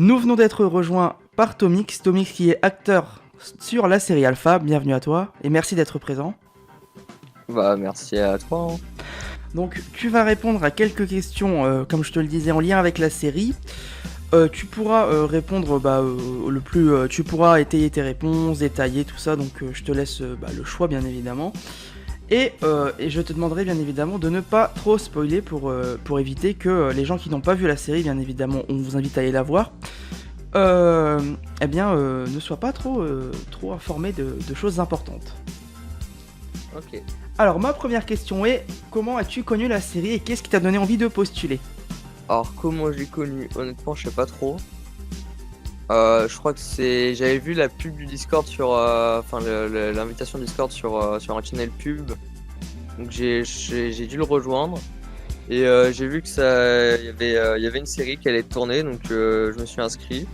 Nous venons d'être rejoints par Tomix, Tomix qui est acteur sur la série Alpha. Bienvenue à toi et merci d'être présent. Bah, merci à toi. Donc tu vas répondre à quelques questions, comme je te le disais, en lien avec la série. Tu pourras répondre tu pourras étayer tes réponses, détailler tout ça, donc je te laisse le choix bien évidemment. Et je te demanderai bien évidemment de ne pas trop spoiler pour éviter que les gens qui n'ont pas vu la série, bien évidemment, on vous invite à aller la voir, ne soient pas trop informés de choses importantes. Ok. Alors ma première question est, comment as-tu connu la série et qu'est-ce qui t'a donné envie de postuler ? Alors, comment j'ai connu? Honnêtement, je sais pas trop. Je crois que j'avais vu la pub du Discord sur, l'invitation Discord sur un channel pub. Donc j'ai dû le rejoindre et j'ai vu que il y avait une série qui allait tourner, donc je me suis inscrit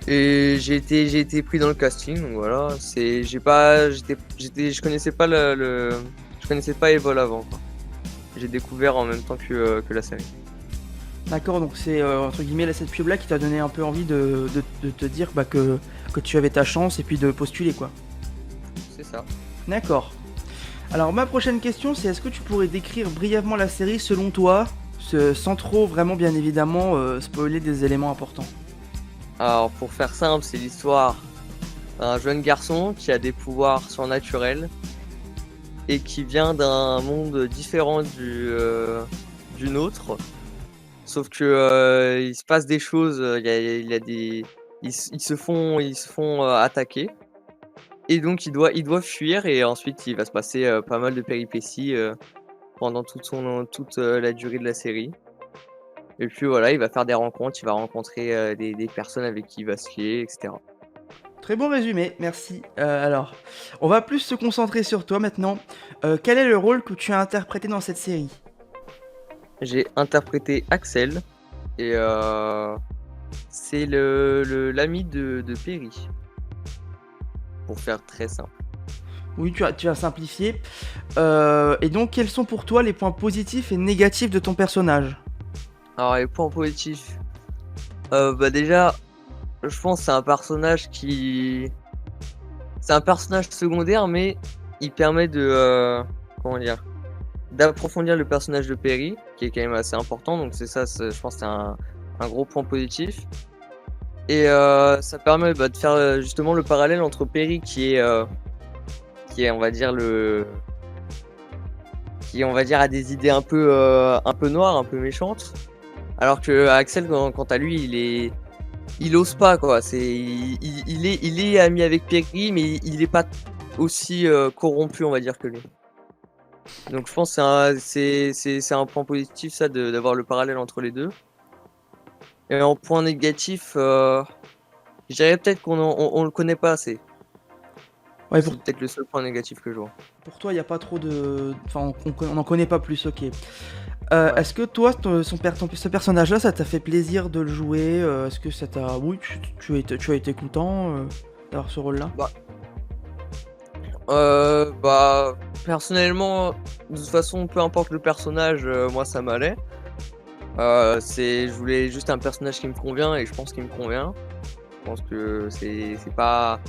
et j'ai été pris dans le casting. Donc voilà, je connaissais pas je connaissais pas Evol avant, quoi. J'ai découvert en même temps que la série. D'accord, donc c'est entre guillemets cette pub là qui t'a donné un peu envie de te dire que tu avais ta chance et puis de postuler quoi. C'est ça. D'accord. Alors ma prochaine question c'est, est-ce que tu pourrais décrire brièvement la série selon toi, sans trop vraiment bien évidemment spoiler des éléments importants? Alors pour faire simple, c'est l'histoire d'un jeune garçon qui a des pouvoirs surnaturels et qui vient d'un monde différent du nôtre. Sauf que il se passe des choses, ils se font attaquer et donc il doit fuir et ensuite il va se passer pas mal de péripéties pendant toute la durée de la série. Et puis voilà, il va faire des rencontres, il va rencontrer des personnes avec qui il va skier, etc. Très bon résumé, merci. Alors, on va plus se concentrer sur toi maintenant. Quel est le rôle que tu as interprété dans cette série ? J'ai interprété Axel et c'est l'ami de Perry, pour faire très simple. Oui, tu as simplifié. Et donc, quels sont pour toi les points positifs et négatifs de ton personnage ? Alors les points positifs, déjà, je pense que c'est un personnage secondaire, mais il permet d'approfondir le personnage de Perry, qui est quand même assez important. Donc c'est ça, je pense que c'est un gros point positif. Et ça permet de faire justement le parallèle entre Perry qui est on va dire a des idées un peu noires, un peu méchantes, alors que Axel quant à lui, il ose pas quoi. Il est ami avec Perry, mais il est pas aussi corrompu, on va dire, que lui. Donc je pense que c'est un point positif ça d'avoir le parallèle entre les deux. Et en point négatif, je dirais peut-être on le connaît pas assez. Ouais, C'est peut-être le seul point négatif que je vois. pour toi, il n'y a pas trop de... Enfin, on n'en connaît pas plus, ok. Ouais. Est-ce que toi, ce personnage-là, ça t'a fait plaisir de le jouer ? Est-ce que ça t'a... Oui, tu as été content d'avoir ce rôle-là ? Personnellement, de toute façon, peu importe le personnage, moi ça m'allait. Je voulais juste un personnage qui me convient et je pense qu'il me convient. Je pense que c'est pas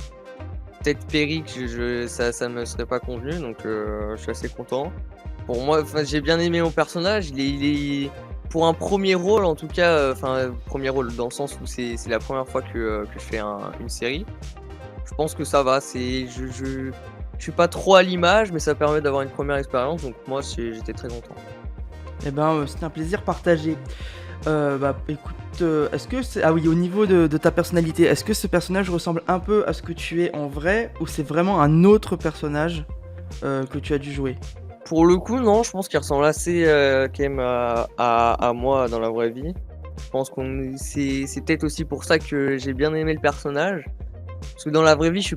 peut-être Perry que ça me serait pas convenu, donc je suis assez content. Pour moi, j'ai bien aimé mon personnage. Il est pour un premier rôle en tout cas, premier rôle dans le sens où c'est la première fois que je fais une série. Je pense que ça va. Je suis pas trop à l'image, mais ça permet d'avoir une première expérience. Donc moi, j'étais très content. Eh ben, c'était un plaisir partagé. Écoute, est-ce que c'est... Ah oui, au niveau de ta personnalité, est-ce que ce personnage ressemble un peu à ce que tu es en vrai, ou c'est vraiment un autre personnage que tu as dû jouer ? Pour le coup, non, je pense qu'il ressemble assez quand même à moi dans la vraie vie. Je pense c'est peut-être aussi pour ça que j'ai bien aimé le personnage. Parce que dans la vraie vie, je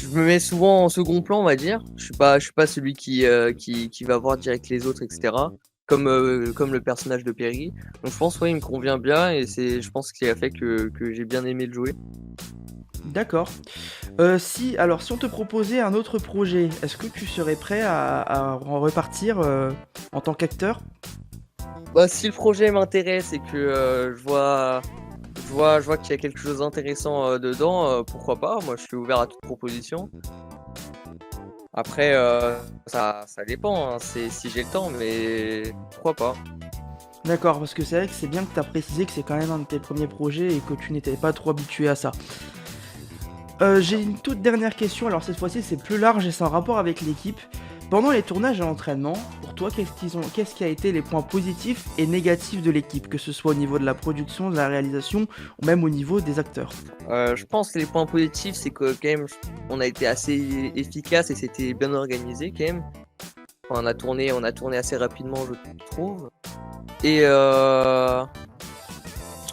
me mets souvent en second plan, on va dire. Je suis pas celui qui va voir direct les autres, etc. Comme le personnage de Perry. Donc je pense, ouais, il me convient bien et je pense ce qui a fait que j'ai bien aimé le jouer. D'accord. Si on te proposait un autre projet, est-ce que tu serais prêt à en repartir en tant qu'acteur ? Bah, si le projet m'intéresse et que je vois qu'il y a quelque chose d'intéressant dedans, pourquoi pas? Moi, je suis ouvert à toute proposition. Après, ça dépend, hein, c'est si j'ai le temps, mais pourquoi pas? D'accord, parce que c'est vrai que c'est bien que tu as précisé que c'est quand même un de tes premiers projets et que tu n'étais pas trop habitué à ça. J'ai une toute dernière question, alors cette fois-ci c'est plus large et c'est en rapport avec l'équipe. Pendant les tournages et l'entraînement, pour toi, qu'est-ce qui a été les points positifs et négatifs de l'équipe, que ce soit au niveau de la production, de la réalisation ou même au niveau des acteurs? Je pense que les points positifs, c'est que quand même, on a été assez efficace et c'était bien organisé quand même. Enfin, on a tourné assez rapidement, je trouve. Et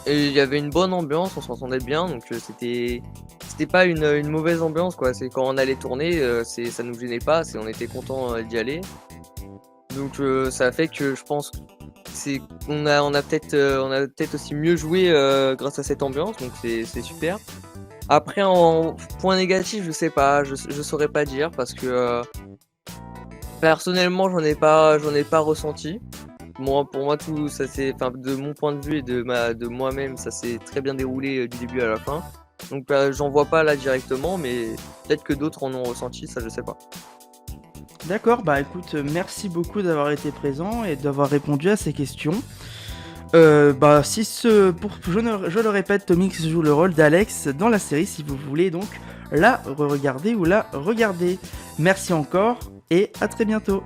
il y avait une bonne ambiance, on s'entendait bien, donc c'était pas une mauvaise ambiance quoi. C'est quand on allait tourner, ça nous gênait pas, on était content d'y aller. Donc ça fait que je pense que on a peut-être aussi mieux joué grâce à cette ambiance, donc c'est super. Après en point négatif, je sais pas, je saurais pas dire parce que personnellement j'en ai pas ressenti. Moi, pour moi, tout ça enfin, de mon point de vue et de moi-même, ça s'est très bien déroulé du début à la fin. Donc, j'en vois pas là directement, mais peut-être que d'autres en ont ressenti, ça je sais pas. D'accord, bah écoute, merci beaucoup d'avoir été présent et d'avoir répondu à ces questions. Bah si je le répète, Tomix joue le rôle d'Alex dans la série si vous voulez donc la regarder ou la regarder. Merci encore et à très bientôt.